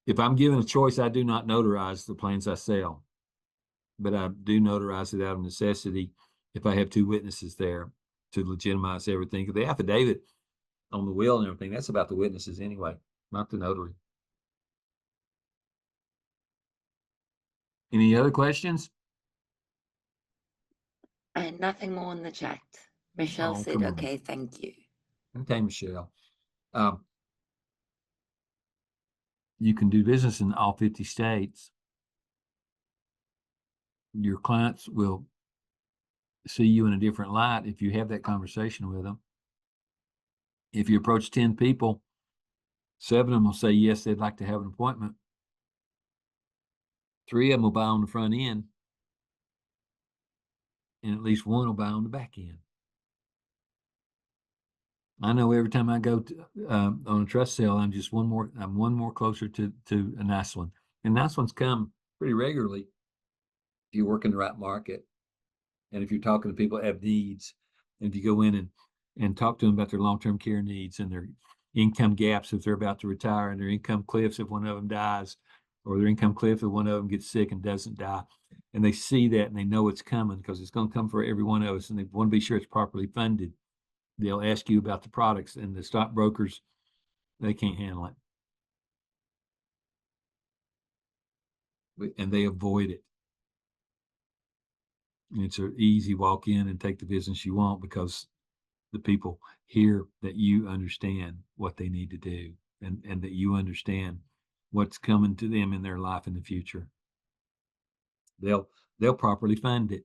if I'm given a choice, I do not notarize the plans I sell. but I do notarize it out of necessity if I have two witnesses there to legitimize everything. 'Cause the affidavit on the will and everything, that's about the witnesses anyway, not the notary. Any other questions? And nothing more in the chat. Michelle Oh, said, come on. okay, thank you. Okay, Michelle. You can do business in all 50 states. Your clients will see you in a different light if you have that conversation with them. If you approach 10 people, 7 of them will say yes, they'd like to have an appointment. 3 of them will buy on the front end, and at least 1 will buy on the back end. I know every time I go to, on a trust sale, I'm one more closer to a nice one. And nice ones come pretty regularly if you work in the right market. And if you're talking to people that have needs, and if you go in and talk to them about their long-term care needs and their income gaps if they're about to retire, and their income cliffs if one of them dies, or their income cliff if one of them gets sick and doesn't die. And they see that and they know it's coming because it's going to come for every one of us, and they want to be sure it's properly funded. They'll ask you about the products, and the stockbrokers, they can't handle it. And they avoid it. And it's an easy walk in and take the business you want because the people hear that you understand what they need to do, and that you understand what's coming to them in their life in the future. They'll properly fund it.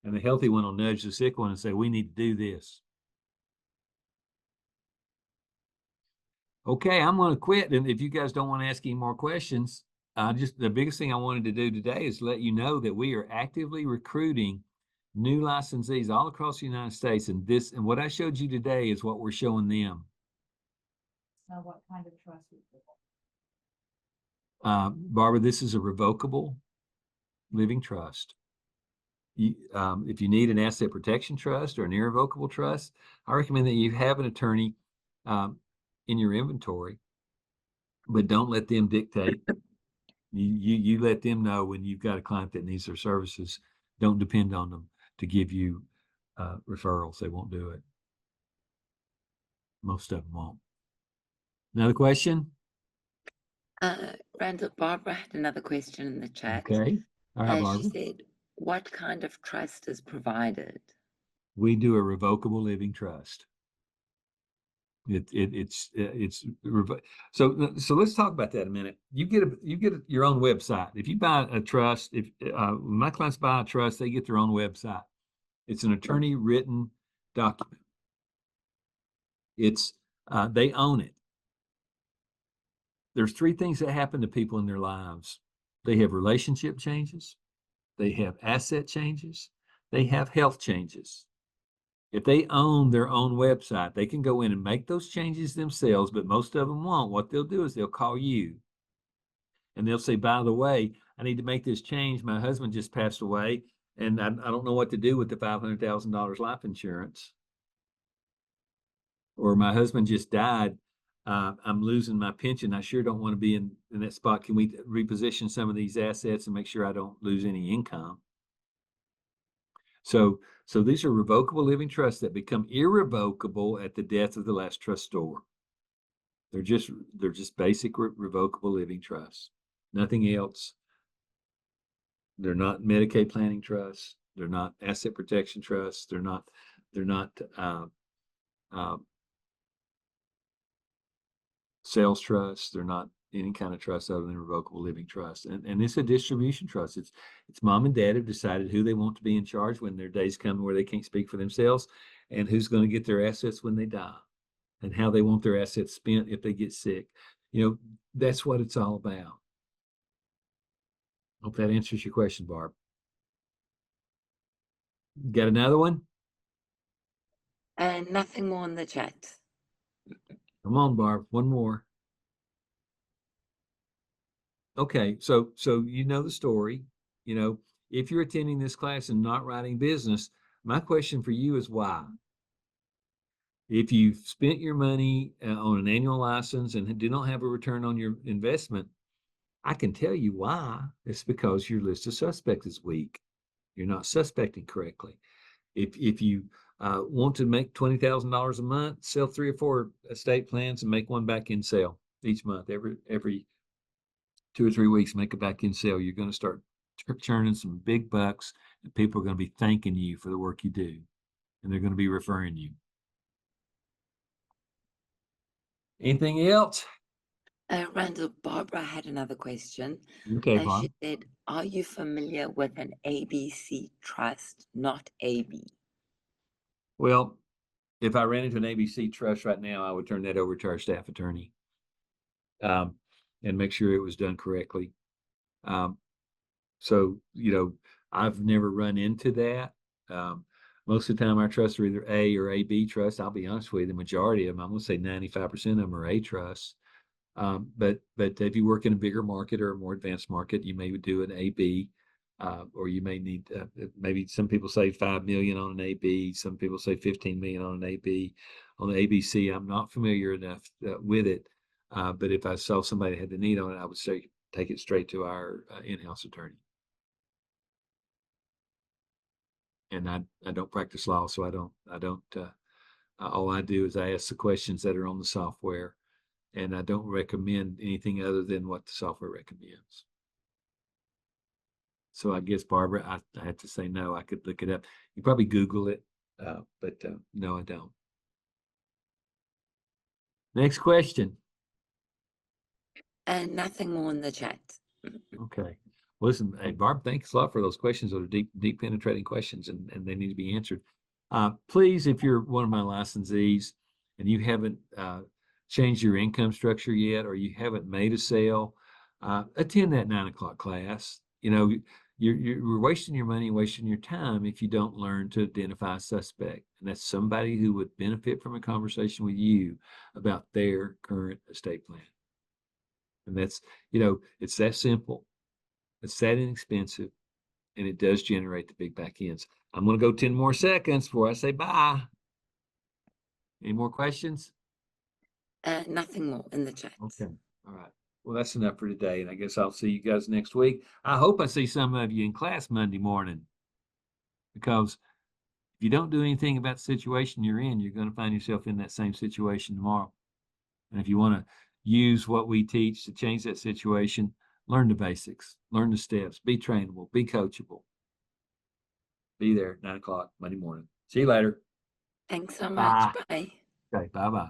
And the healthy one will nudge the sick one and say, we need to do this. Okay, I'm going to quit. And if you guys don't want to ask any more questions, the biggest thing I wanted to do today is let you know that we are actively recruiting new licensees all across the United States. And what I showed you today is what we're showing them. So what kind of trust is it? Barbara, this is a revocable living trust. If you need an asset protection trust or an irrevocable trust, I recommend that you have an attorney in your inventory, but don't let them dictate. You let them know when you've got a client that needs their services. Don't depend on them to give you referrals. They won't do it. Most of them won't. Another question? Randall, Barbara had another question in the chat. Okay. All right, She Barbara. said, what kind of trust is provided? We do a revocable living trust. So let's talk about that a minute. You get your own website. If you buy a trust, if my clients buy a trust, they get their own website. It's an attorney written document. They own it. There's 3 things that happen to people in their lives. They have relationship changes, they have asset changes, they have health changes. If they own their own website, they can go in and make those changes themselves, but most of them won't. What they'll do is they'll call you and they'll say, by the way, I need to make this change. My husband just passed away and I don't know what to do with the $500,000 life insurance. Or my husband just died. I'm losing my pension. I sure don't want to be in that spot. Can we reposition some of these assets and make sure I don't lose any income? So these are revocable living trusts that become irrevocable at the death of the last trustor. They're just basic revocable living trusts. Nothing else. They're not Medicaid planning trusts. They're not asset protection trusts. They're not sales trusts. They're not any kind of trust other than revocable living trust. And it's a distribution trust. It's mom and dad have decided who they want to be in charge when their days come where they can't speak for themselves, and who's going to get their assets when they die, and how they want their assets spent if they get sick. That's what it's all about. Hope that answers your question, Barb. Got another one? And nothing more in the chat. Come on, Barb, one more. Okay, so you know the story. If you're attending this class and not writing business, my question for you is why? If you've spent your money on an annual license and do not have a return on your investment, I can tell you why. It's because your list of suspects is weak. You're not suspecting correctly. If you want to make $20,000 a month, sell 3 or 4 estate plans and make one back in sale each month. Every 2 or 3 weeks, make a back in sale. You're going to start churning some big bucks, and people are going to be thanking you for the work you do, and they're going to be referring you. Anything else? Randall, Barbara had another question. Okay, She Bob. said, are you familiar with an ABC trust, not AB? Well, if I ran into an ABC trust right now, I would turn that over to our staff attorney, and make sure it was done correctly. So, I've never run into that. Most of the time our trusts are either A or AB trusts. I'll be honest with you, the majority of them, I'm gonna say 95% of them are A trusts. But if you work in a bigger market or a more advanced market, you may do an AB, or you may need, maybe some people say 5 million on an AB, some people say 15 million on an AB. On the ABC, I'm not familiar enough with it. But if I saw somebody had the need on it, I would say take it straight to our in-house attorney. And I don't practice law, so I don't, all I do is I ask the questions that are on the software, and I don't recommend anything other than what the software recommends. So I guess, Barbara, I have to say no. I could look it up. You probably Google it, but no, I don't. Next question. And nothing more in the chat. Okay. Well, listen, hey, Barb, thanks a lot for those questions. Those are deep penetrating questions, and they need to be answered. Please, if you're one of my licensees and you haven't changed your income structure yet, or you haven't made a sale, attend that 9 o'clock class. You're wasting your money, wasting your time if you don't learn to identify a suspect. And that's somebody who would benefit from a conversation with you about their current estate plan. And that's, it's that simple. It's that inexpensive, and it does generate the big back ends. I'm going to go 10 more seconds before I say bye. Any more questions? Nothing more in the chat. Okay. All right. Well, that's enough for today. And I guess I'll see you guys next week. I hope I see some of you in class Monday morning, because if you don't do anything about the situation you're in, you're going to find yourself in that same situation tomorrow. And if you want to use what we teach to change that situation, learn the basics, learn the steps, be trainable, be coachable. Be there 9 o'clock Monday morning. See you later. Thanks so much. Bye. Bye. Okay, bye-bye.